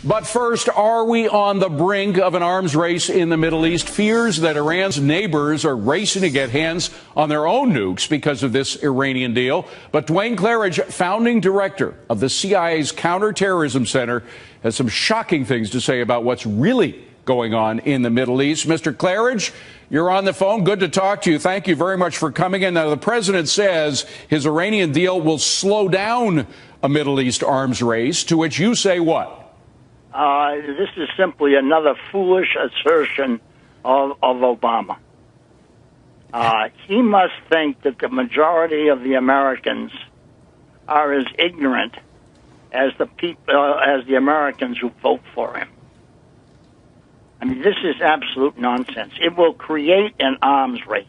But first, are we on the brink of an arms race in the Middle East? Fears that Iran's neighbors are racing to get hands on their own nukes because of this Iranian deal. But Dwayne Claridge, founding director of the CIA's Counterterrorism Center, has some shocking things to say about what's really going on in the Middle East. Mr. Claridge, you're on the phone. Good to talk to you. Thank you very much for coming in. Now, the president says his Iranian deal will slow down a Middle East arms race, to which you say what? This is simply another foolish assertion of Obama. He must think that the majority of the Americans are as ignorant as the Americans who vote for him. I mean, this is absolute nonsense. It will create an arms race.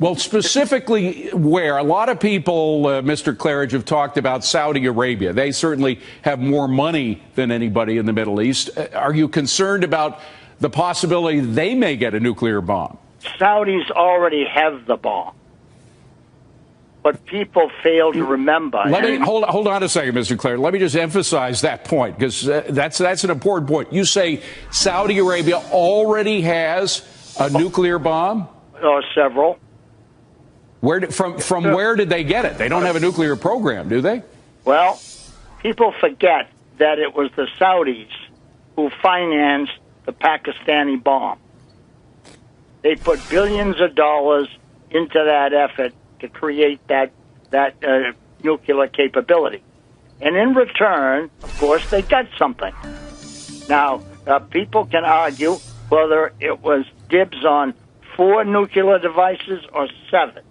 Well, specifically where? A lot of people, Mr. Claridge, have talked about Saudi Arabia. They certainly have more money than anybody in the Middle East. Are you concerned about the possibility they may get a nuclear bomb? Saudis already have the bomb. But people fail to remember. Hold on a second, Mr. Claridge. Let me just emphasize that point, because that's an important point. You say Saudi Arabia already has a nuclear bomb? Or several. From where did they get it? They don't have a nuclear program, do they? Well, people forget that it was the Saudis who financed the Pakistani bomb. They put billions of dollars into that effort to create that nuclear capability. And in return, of course, they got something. Now, people can argue whether it was dibs on 4 nuclear devices or 7.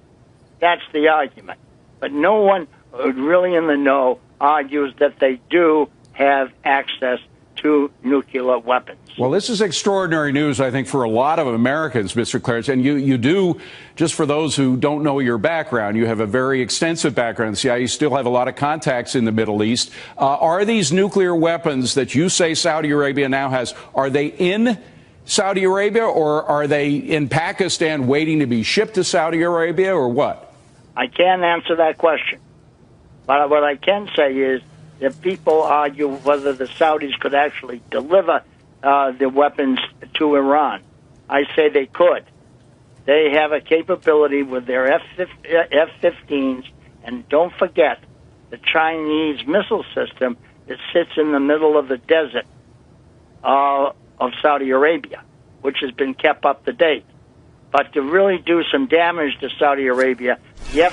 That's the argument. But no one really in the know argues that they do have access to nuclear weapons. Well, this is extraordinary news, I think, for a lot of Americans, Mr. Claridge. And you do, just for those who don't know your background, you have a very extensive background in the CIA. You still have a lot of contacts in the Middle East. Are these nuclear weapons that you say Saudi Arabia now has, are they in Saudi Arabia, or are they in Pakistan waiting to be shipped to Saudi Arabia, or what? I can't answer that question. But what I can say is that people argue whether the Saudis could actually deliver the weapons to Iran. I say they could. They have a capability with their F-15s, and don't forget the Chinese missile system that sits in the middle of the desert of Saudi Arabia, which has been kept up to date. But to really do some damage to Saudi Arabia, the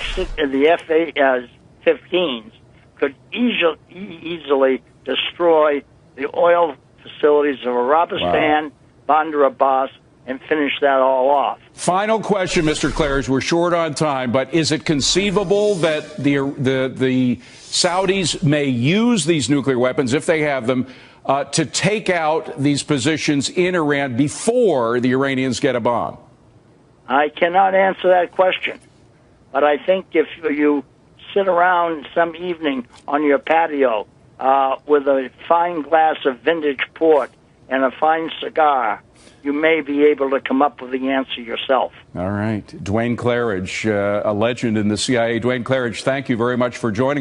F-15s could easily destroy the oil facilities of Arabistan, Bandar Abbas, and finish that all off. Final question, Mr. Claridge. We're short on time, but is it conceivable that the Saudis may use these nuclear weapons, if they have them, to take out these positions in Iran before the Iranians get a bomb? I cannot answer that question. But I think if you sit around some evening on your patio with a fine glass of vintage port and a fine cigar, you may be able to come up with the answer yourself. All right. Dwayne Claridge, a legend in the CIA. Dwayne Claridge, thank you very much for joining us.